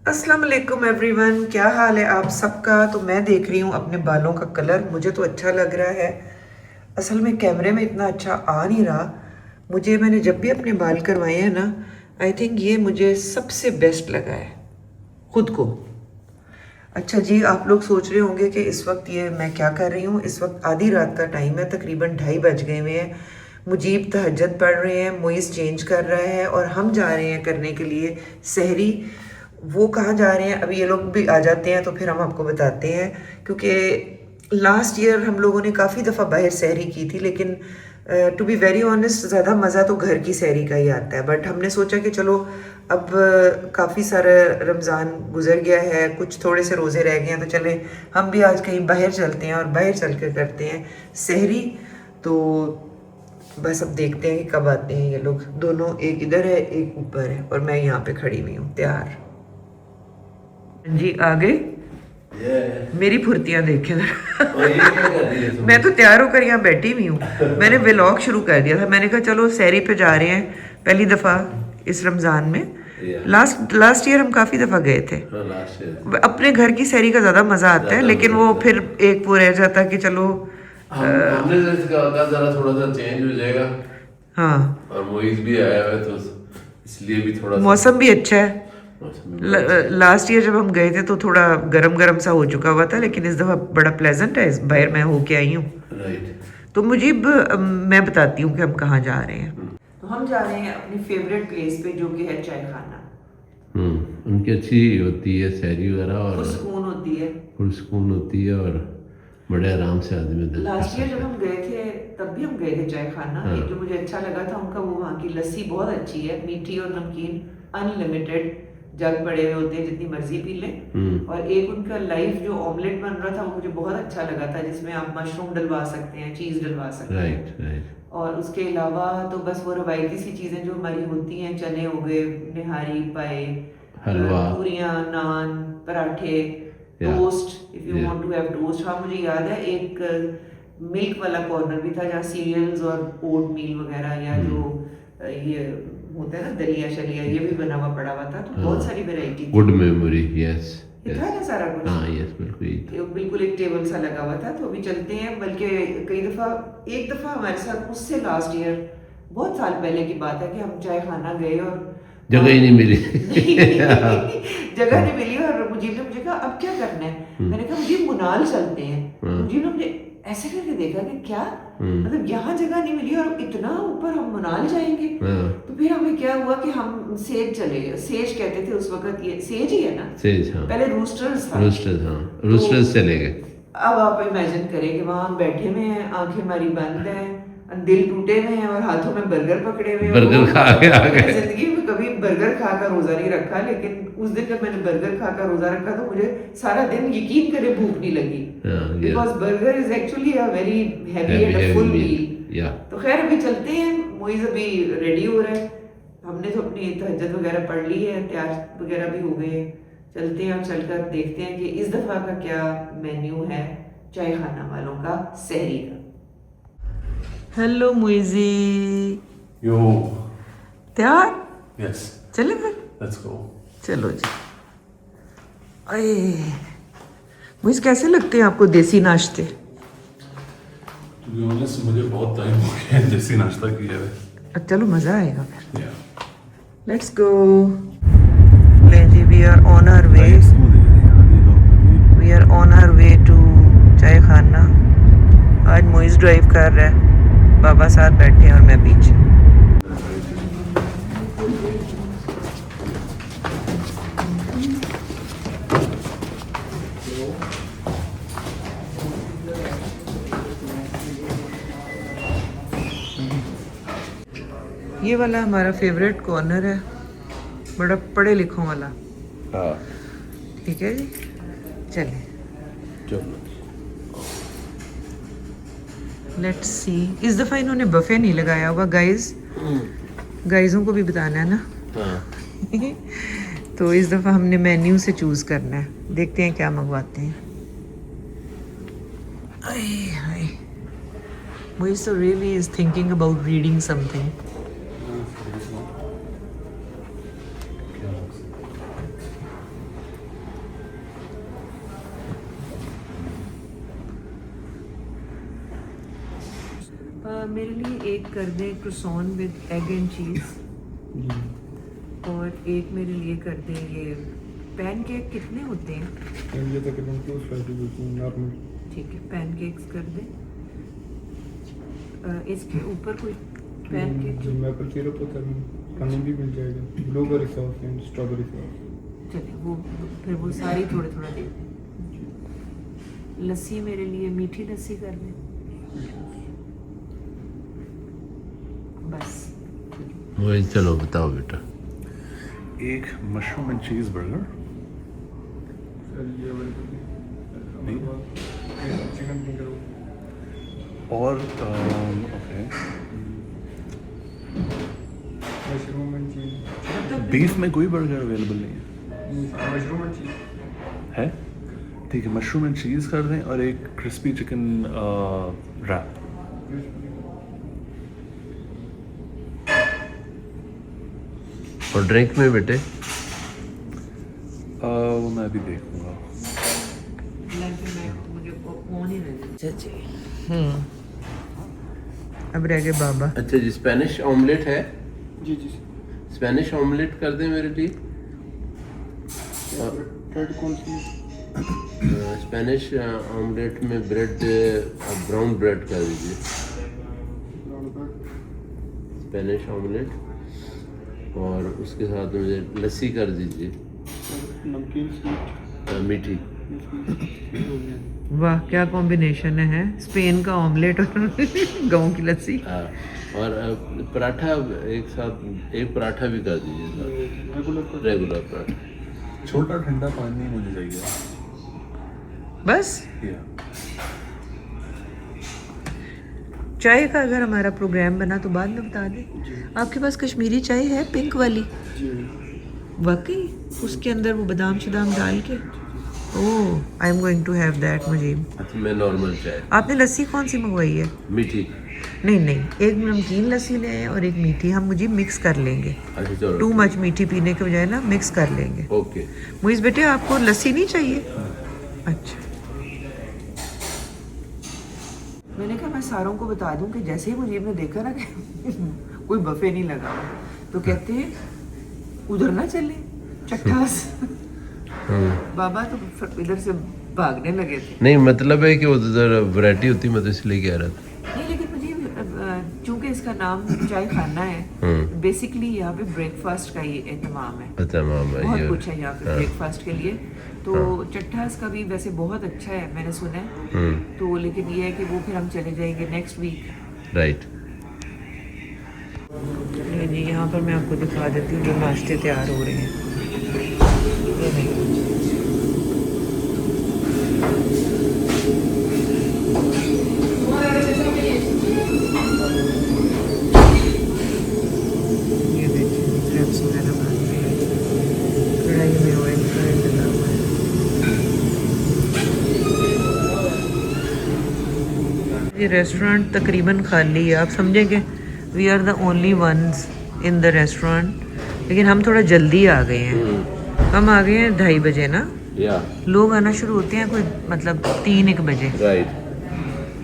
अस्सलाम वालेकुम एवरीवन, क्या हाल है आप सबका। तो मैं देख रही हूँ अपने बालों का कलर, मुझे तो अच्छा लग रहा है। असल में कैमरे में इतना अच्छा आ नहीं रहा। मैंने जब भी अपने बाल करवाए हैं ना, आई थिंक ये मुझे सबसे बेस्ट लगा है खुद को। अच्छा जी, आप लोग सोच रहे होंगे कि इस वक्त ये मैं क्या कर रही हूँ। इस वक्त आधी रात का टाइम है, तकरीबन 2:30 बज गए हुए हैं। मुजीब तहज्जुद पढ़ रहे हैं, मोइस चेंज कर रहा है और हम जा रहे हैं करने के लिए सहरी। वो कहाँ जा रहे हैं अभी ये लोग भी आ जाते हैं तो फिर हम आपको बताते हैं। क्योंकि लास्ट ईयर हम लोगों ने काफ़ी दफ़ा बाहर सहरी की थी, लेकिन टू बी वेरी ऑनेस्ट ज़्यादा मज़ा तो घर की सहरी का ही आता है। बट हमने सोचा कि चलो अब काफ़ी सारा रमज़ान गुजर गया है, कुछ थोड़े से रोज़े रह गए हैं, तो चले हम भी आज कहीं बाहर चलते हैं और बाहर चल कर करते हैं सहरी। तो बस अब देखते हैं कि कब आते हैं ये लोग दोनों। एक इधर है एक ऊपर है और मैं यहाँ पे खड़ी हुई हूँ तैयार। जी आ गए। मेरी फुर्तियाँ देखे मैं तो तैयार होकर यहाँ बैठी हुई हूँ। मैंने व्लॉग शुरू कर दिया था, मैंने कहा चलो सहरी पे जा रहे हैं पहली दफ़ा इस रमज़ान में। लास्ट ईयर हम काफ़ी दफ़ा गए थे। अपने घर की सहरी का ज़्यादा मज़ा आता है, लेकिन वो फिर एक वो रह जाता है कि चलो हमने कहा जरा थोड़ा सा चेंज हो जाएगा। हाँ, और मोइज भी आया हुआ है तो इसलिए भी थोड़ा मौसम भी अच्छा है। लास्ट ईयर जब हम गए थे तो थोड़ा गरम गरम सा हो चुका हुआ था, लेकिन इस दफ़ा बड़ा प्लेजेंट है। इस बाहर मैं होके आई हूँ। राइट। तो मुजीब मैं बताती हूँ कि हम कहाँ जा रहे हैं। तो हम जा रहे हैं अपनी फेवरेट प्लेस पे, जो कि है चाय खाना। उनकी अच्छी होती है सहरी वगैरह और पुरसकून होती है, पुरसकून होती है और बड़े आराम से आदमी लास्ट ईयर जब हम गए थे तब भी हम गए थे चाय खाना। हाँ। जो मुझे अच्छा लगा था उनका, वो वहाँ की लस्सी बहुत अच्छी है, मीठी और नमकीन, अनलिमिटेड जग पड़े हुए होते हैं, जितनी मर्जी पी लें। और एक उनका लाइव जो ऑमलेट बन रहा था वो मुझे बहुत अच्छा लगा था, जिसमें आप मशरूम डलवा सकते हैं, चीज़ डलवा सकते हैं। राइट। और उसके अलावा तो बस वो रवायती सी चीज़ें जो हमारी होती हैं, चने हो गए, निहारी पाए, हलवा, पूरियाँ, नान, पराठे, toast, if you want to have toast. हाँ, मुझे याद है एक मिल्क वाला कॉर्नर भी था जहाँ सीरियल्स और ओट मील वगैरह या जो ये होता है ना दलिया शलिया, ये भी बना हुआ पड़ा हुआ था। तो बहुत सारी वैरायटी, गुड मेमोरी। यस, ये था ना सारा कुछ। हाँ यस, बिल्कुल बिल्कुल एक टेबल सा लगा हुआ था। तो अभी चलते हैं, बल्कि कई दफ़ा, एक दफ़ा हमारे साथ उससे लास्ट ईयर बहुत साल पहले की बात है कि हम चाय खाना गए और जगह ही नहीं मिली जगह नहीं मिली। और मुजीब ने मुझे कहा अब क्या करना है। मैंने कहा मुझे मुनाल चलते हैं। मुजीब ने मुझे ऐसे करके देखा कि क्या मतलब यहाँ जगह नहीं मिली और इतना ऊपर हम मुनाल जाएंगे। तो फिर हमें क्या हुआ कि हम सेज चले गए। सेज कहते थे उस वक्त, ये सेज ही है ना, सेज, हाँ। पहले रूस्टर्स था। रूस्टर्स चले गए। अब आप इमेजिन करें कि वहाँ हम बैठे हुए हैं, आंखें हमारी बंद हैं, दिल टूटे हुए हैं और हाथों में बर्गर पकड़े हुए हैं। बर्गर खा के आ गए। जिंदगी में कभी बर्गर खाकर रोजा नहीं रखा, लेकिन उस दिन जब मैंने बर्गर खाकर रोजा रखा तो मुझे सारा दिन यकीन करे भूख नहीं लगी, because burger is actually a very heavy and a full meal. तो खैर अभी चलते हैं, मोइज अभी रेडी हो रहा है, हमने तो अपनी तहज्जुद वगैरह पढ़ ली है, तैयार वगैरह भी हो गए हैं। चलते हैं और चलकर देखते हैं कि इस दफ़ा का क्या मेन्यू है चाय खाना वालों का सहरी का। हेलो मुइजी, यो, तैयार? यस, चले फिर, लेट्स गो। चलो जी। अरे मुझे कैसे लगते हैं आपको देसी नाश्ते? टू बी ऑनेस्ट मुझे बहुत टाइम हो गया है देसी नाश्ता किया है। चलो मज़ा आएगा फिर। या लेट्स गो। ले जी, we are on our way, we are on our way to chai khana. आज मोइज ड्राइव कर रहा है, बाबा साथ बैठे हैं और मैं पीछे। ये वाला हमारा फेवरेट कॉर्नर है, बड़ा पढ़े लिखों वाला। हाँ, ठीक है जी, चलें। चलो। लेट्स सी, इस दफ़ा इन्होंने बफे नहीं लगाया होगा गाइस, गाइजों को भी बताना है ना। हाँ। तो इस दफ़ा हमने मेन्यू से चूज़ करना है, देखते हैं क्या मंगवाते हैं। मुझे तो really is thinking about reading something. मेरे लिए एक कर दें croissant with egg and cheese, जी और एक मेरे लिए कर दें ये पैनकेक। कितने होते हैं? ये तकरीबन 250 होती है नॉर्मल। ठीक है, पैनकेक्स कर दें। इसके ऊपर कोई पैनकेक जी मैपल सिरप होता है, हनी भी मिल जाएगा, blueberry sauce and strawberry sauce. चलिए वो फिर वो सारी थोड़ा थोड़ा दे दें। लस्सी मेरे लिए मीठी लस्सी कर दें बस। वही चलो बताओ बेटा। एक mushroom and cheese burger. Sir ये अवेलेबल चिकन फिंगर और ओके, मशरूम एंड चीज। बीफ में कोई बर्गर अवेलेबल नहीं मशरूम एंड चीज है? ठीक है, मशरूम एंड चीज़ कर दें और एक क्रिस्पी चिकन रैप। और ड्रिंक में बेटे वो मैं भी देखूंगा। अब रह गए बाबा। अच्छा जी, स्पेनिश ऑमलेट है? जी जी स्पेनिश ऑमलेट कर दें मेरे लिए। रेड कौन सी? स्पेनिश ऑमलेट में ब्रेड, ब्राउन ब्रेड कर दीजिए। स्पेनिश ऑमलेट, और उसके साथ मुझे लस्सी कर दीजिए, नमकीन स्वीट मीठी। वाह क्या कॉम्बिनेशन है, स्पेन का ऑमलेट और गाँव की लस्सी। हाँ, और पराठा एक साथ, एक पराठा भी कर दीजिए साथ, रेगुलर पराठा। छोटा ठंडा पानी मुझे चाहिए। बस या चाय का अगर हमारा प्रोग्राम बना तो बाद में बता दें। आपके पास कश्मीरी चाय है पिंक वाली? जी वाकई उसके अंदर वो बादाम शदाम डाल के? Oh I am going to have that मुजीब। अच्छा, मैं नॉर्मल चाय। आपने लस्सी कौन सी मंगवाई है? मीठी। नहीं नहीं, एक नमकीन लस्सी ले आए और एक मीठी। हम मुझे मिक्स कर लेंगे, अच्छा चलो, टू मच मीठी पीने के बजाय ना मिक्स कर लेंगे। ओके। मुइज़ बेटे आपको लस्सी नहीं चाहिए? अच्छा, मैंने कहा मैं सारों को बता दूं कि जैसे ही मुजीब ने देखा ना कि कोई बफे नहीं लगा तो कहते हैं उधर ना चले चट्टास। बाबा तो फिर इधर से भागने लगे थे। नहीं मतलब है कि उधर वैरायटी होती, मैं तो इसलिए कह रहा था। नहीं लेकिन मुझे चूंकि इसका नाम चाय खाना है, बेसिकली यहाँ पे ब्रेकफास्ट का ही एहतमाम है। अच्छा मामा बहुत ये। कुछ है यहाँ पे ब्रेकफास्ट के लिए। तो चट्टास का भी वैसे बहुत अच्छा है, मैंने सुना है। तो लेकिन ये है कि वो फिर हम चले जाएंगे नेक्स्ट वीक। राइट। जी यहाँ पर मैं आपको दिखा देती हूँ जो नाश्ते तैयार हो रहे हैं। ये देखिए। ये देखिए क्रेप्स वगैरह बन रहे हैं, कढ़ाई में ऑयल फ्राई लगा हुआ है। ये रेस्टोरेंट तकरीबन खाली है, आप समझें कि we are the only ones in the restaurant. लेकिन हम थोड़ा जल्दी आ गए हैं, हम आ गए हैं 2:30 बजे ना। या लोग आना शुरू होते हैं कोई मतलब 3-1 बजे। राइट।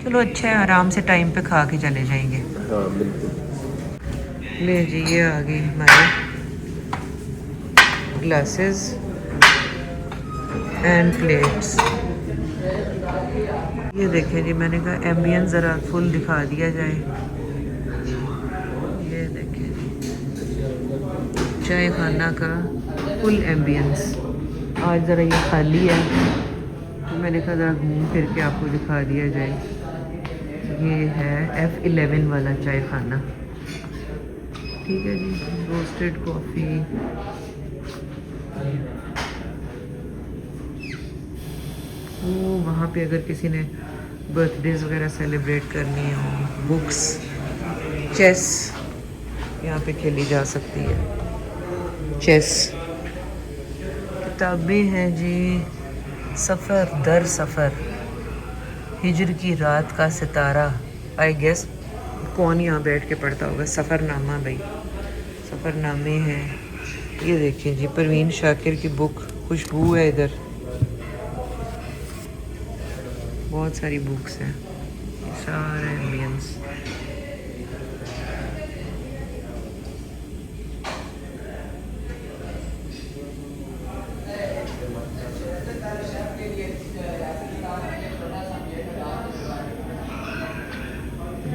चलो अच्छा है, आराम से टाइम पे खा के चले जाएंगे। हाँ बिल्कुल। ले जी ये आ गई हमारे ग्लासेस एंड प्लेट्स। ये देखें जी, मैंने कहा एम्बियंस ज़रा फुल दिखा दिया जाए। ये देखें जी चाय खाना का फुल एम्बियंस। आज ज़रा ये खाली है तो मैंने कहा ज़रा घूम फिर के आपको दिखा दिया जाए। ये है F11 वाला चाय खाना। ठीक है जी, रोस्टेड कॉफ़ी। वो वहाँ पे अगर किसी ने बर्थडेज वगैरह सेलिब्रेट करनी हो, बुक्स, चेस यहाँ पे खेली जा सकती है, चेस। किताबें हैं जी, सफ़र दर सफ़र, हिजर की रात का सितारा। आई गेस कौन यहाँ बैठ के पढ़ता होगा, सफ़रनामा भाई, सफ़रनामे हैं। ये देखिए जी परवीन शाकिर की बुक, खुशबू है इधर, बहुत सारी बुक्स हैं, ये सारा एम्बियंस।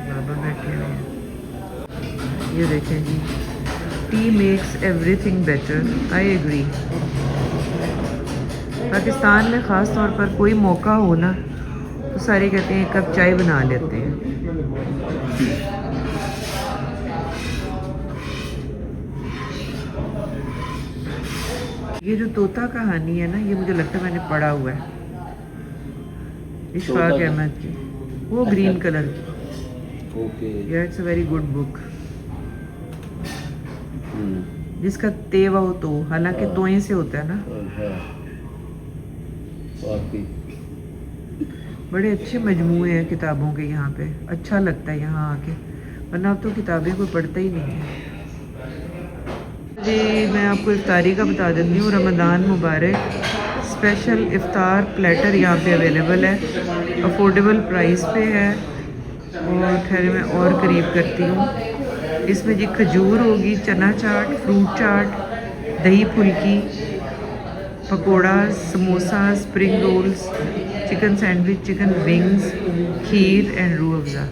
बाबा बैठे हुए हैं। ये देखें जी, tea makes everything better. I agree. Pakistan में ख़ास तौर पर कोई मौका हो ना तो सारे कहते हैं एक कप चाय बना लेते हैं। ये जो तोता कहानी है ना, ये मुझे लगता है मैंने पढ़ा हुआ है, इशफाक अहमद की, वो ग्रीन कलर की। ओके। या it's a very good book, जिसका तेवा हो तो, हालांकि तोए से होता है ना। वाकई बड़े अच्छे मजमूए हैं किताबों के यहाँ पे, अच्छा लगता है यहाँ आके, वरना अब तो किताबें कोई पढ़ता ही नहीं है। जी मैं आपको इफ्तारी का बता देती हूँ। रमज़ान मुबारक स्पेशल इफ्तार प्लेटर यहाँ पे अवेलेबल है, अफोर्डेबल प्राइस पे है। और ठहरे मैं और करीब करती हूँ। इसमें जी खजूर होगी, चना चाट, फ्रूट चाट, दही फुल्की, pakora, samosa, spring rolls, chicken sandwich, chicken wings, kheer and Rooh Afza.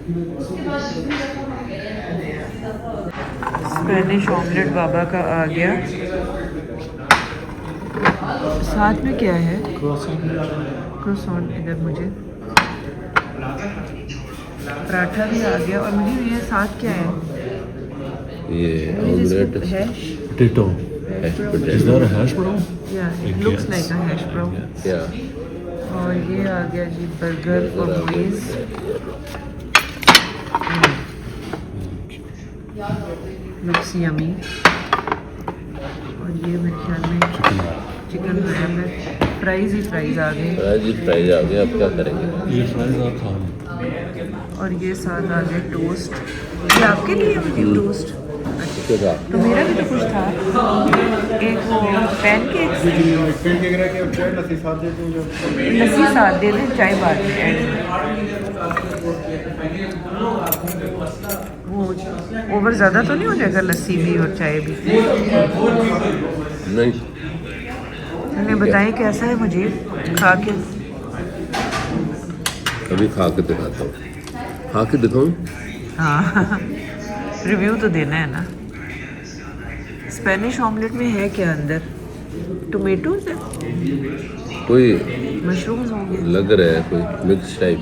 Spanish omelette बाबा का आ गया। साथ में क्या है? क्रोसॉन। इधर मुझे पराठा भी आ गया। और मुझे ये साथ क्या है? ये omelette hash Potato. Is that a hash brown? या it looks like a hash brown. क्या और ये आ गया जी बर्गर और मोइज। Looks yummy. और ये मेरे ख्याल में चिकन रैम है। फ्राइज ही फ्राइज आ गए। प्राइज आ गया, अब क्या करेंगे? ये फ्राइज आप खा लें। और ये साथ आ गए टोस्ट। ये आपके लिए है मुझे टोस्ट? क्या तो मेरा भी तो कुछ था, एक वो पैनकेक्स। पेन के गिरा के चाय लस्सी साथ देते हैं जो लस्सी साथ दे दें, चाय बाद में ऐड। वो ओवर ज़्यादा तो नहीं हो जाएगा लस्सी भी और चाय भी? नहीं, उन्हें बताएं कैसा है मुझे खा के। अभी खा के दिखाता हूँ। खा के दिखाऊँ? हाँ रिव्यू तो देना है ना। स्पेनिश ऑमलेट में है क्या अंदर? टोमेटोज है, कोई मशरूम्स होंगे। लग रहा है कोई मिक्स टाइप।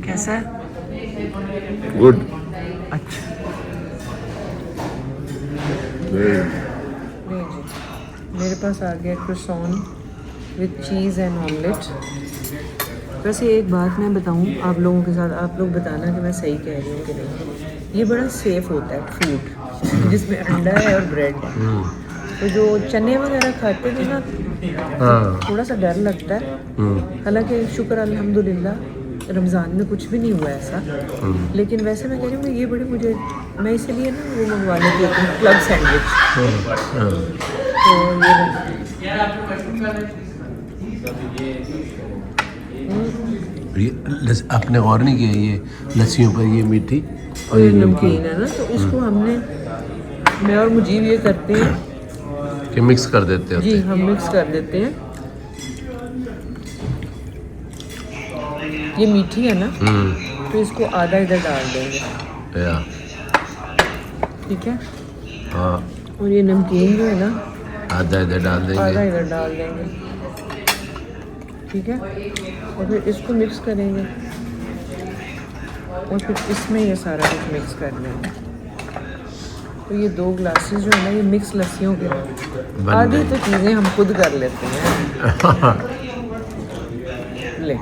कैसा है? गुड। अच्छा नहीं जी, मेरे पास आ गया croissant with cheese and omelette. वैसे एक बात मैं बताऊं आप लोगों के साथ, आप लोग बताना कि मैं सही कह रही हूँ कि नहीं। ये बड़ा सेफ़ होता है फूड जिसमें अंडा है और ब्रेड है। तो जो चने वगैरह खाते थे ना, थोड़ा सा डर लगता है। हालांकि शुक्र अल्हम्दुलिल्लाह रमज़ान में कुछ भी नहीं हुआ ऐसा। लेकिन वैसे मैं कह रही हूँ ये बड़ी मुझे, मैं इसलिए ना वो मंगवा लेती हूँ क्लब सैंडविच। तो ये आपने गौर नहीं किया, ये लस्सियों पर ये मीठी और ये नमकीन है ना, तो इसको हमने, मैं और मुजीब ये करते हैं कि मिक्स कर देते हैं। जी हम मिक्स कर देते हैं। ये मीठी है ना, तो इसको आधा इधर डाल देंगे, या ठीक है। हाँ, और ये नमकीन जो है ना, आधा इधर डाल आधा देंगे। इधर डाल देंगे, ठीक है। और फिर इसको मिक्स करेंगे और फिर इसमें ये सारा कुछ मिक्स कर लेंगे। तो ये 2 ग्लासेस जो है ना, ये मिक्स लस्सियों के, आधी तो चीज़ें हम खुद कर लेते हैं। ले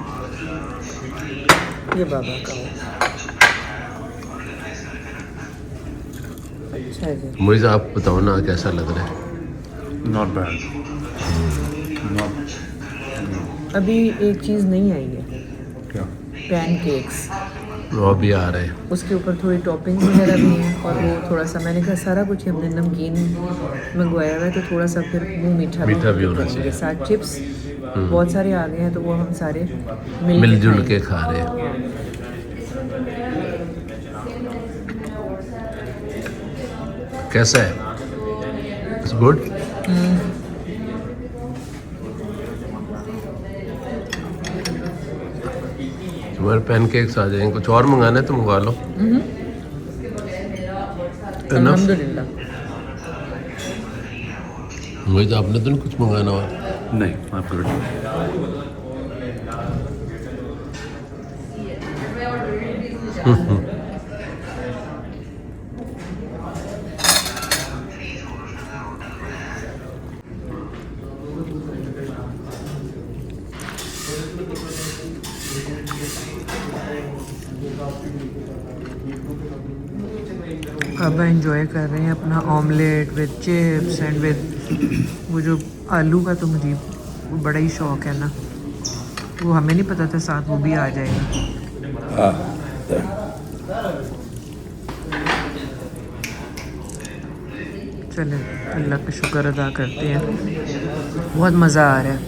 ये बाबा का हो। अच्छा जी, मुझे आप बताओ ना कैसा लग रहा है? Not bad. अभी एक चीज़ नहीं आई है, क्या? पैनकेक्स। वो भी आ रहे हैं। उसके ऊपर थोड़ी टॉपिंग्स वगैरह भी हैं। और वो थोड़ा सा मैंने कहा सारा कुछ हमने नमकीन मंगवाया हुआ है, तो थोड़ा सा फिर मुँह मीठा मीठा भी होना करेंगे। चाहिए। साथ चिप्स बहुत सारे आ गए हैं, तो वो हम सारे मिलजुल खाएंगे। के खा रहे हैं। कैसा है? It's good. तुम्हारे पैनकेक्स आ जाएंगे, कुछ और मंगाना है तो मंगा लो। अल्हम्दुलिल्लाह। वही तो आपने तो नहीं कुछ मंगाना हुआ। नहीं आपका बेटा अब एंजॉय कर रहे हैं अपना omelette with chips and with वो जो आलू का तो मुझे वो बड़ा ही शौक है ना, वो हमें नहीं पता था साथ वो भी आ जाएगा। चलें अल्लाह का शुक्र अदा करते हैं, बहुत मज़ा आ रहा है,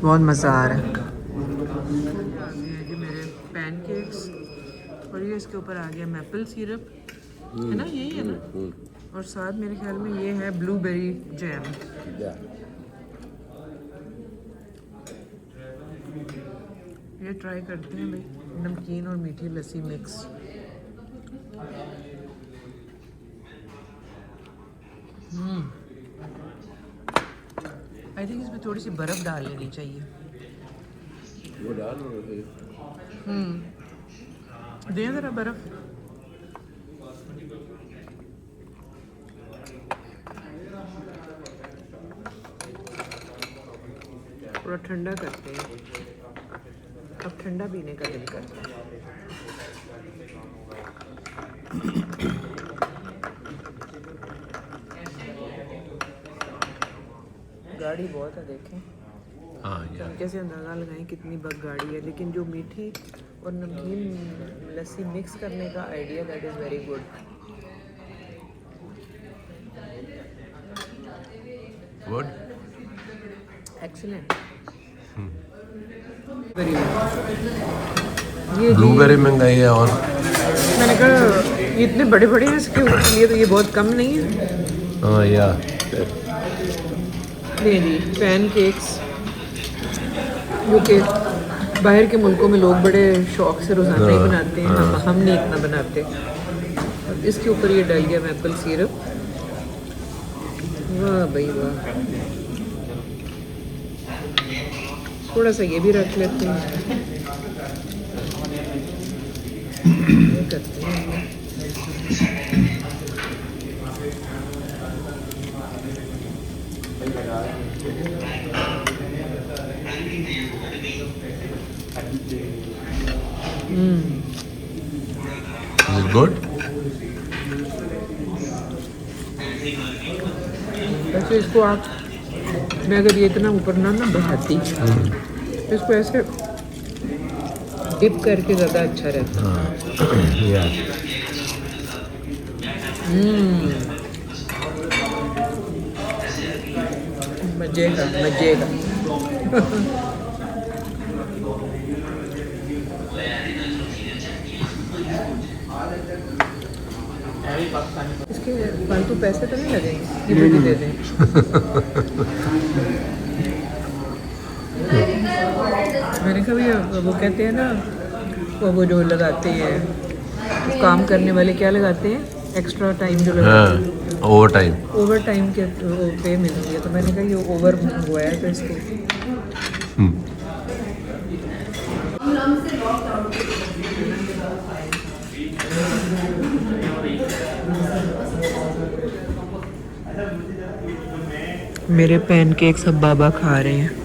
बहुत मज़ा आ रहा है। ये मेरे पैनकेक्स और ये इसके ऊपर आ गया मैपल सिरप है ना, यही है ना, और साथ मेरे ख्याल में ये है ब्लूबेरी जैम। ये ट्राई करते हैं भाई, नमकीन और मीठी लस्सी मिक्स। आई थिंक इसमें थोड़ी सी बर्फ़ डाल लेनी चाहिए। वो डाल दें ज़रा बर्फ़। थोड़ा ठंडा करते हैं, अब ठंडा पीने का दिल करता है। गाड़ी बहुत है देखें, हाँ यार कैसे अंदाज़ा लगाएं कितनी बग गाड़ी है, लेकिन जो मीठी और नमकीन लस्सी मिक्स करने का idea that is very good. Good excellent, very good. Blueberry मंगाई है और मैंने कहा ये इतने बड़े बड़े हैं, इसके लिए तो ये बहुत कम नहीं है। हाँ या नहीं जी, पैनकेक्स जो कि बाहर के मुल्कों में लोग बड़े शौक से रोज़ाना ही बनाते हैं, हम नहीं इतना बनाते। और इसके ऊपर ये डल गया मैपल सिरप, वाह भाई वाह। थोड़ा सा ये भी रख लेते हैं, ये करते हैं। गुड। वैसे इसको आप, मैं अगर ये इतना ऊपर ना बढ़ाती, इसको ऐसे डिप करके ज़्यादा अच्छा रहता। या मजे का मजे का। इसके फालतू पैसे तो नहीं लगेंगे, ये मुझे दे दें। मैंने कहा भैया वो कहते हैं ना, वो जो लगाते हैं तो काम करने वाले क्या लगाते हैं, एक्स्ट्रा टाइम जो लगाते हैं, ओवर टाइम के पे मिलती है। तो मैंने कहा ये ओवर हुआ है तो इसको मेरे पैनकेक्स अब बाबा खा रहे हैं।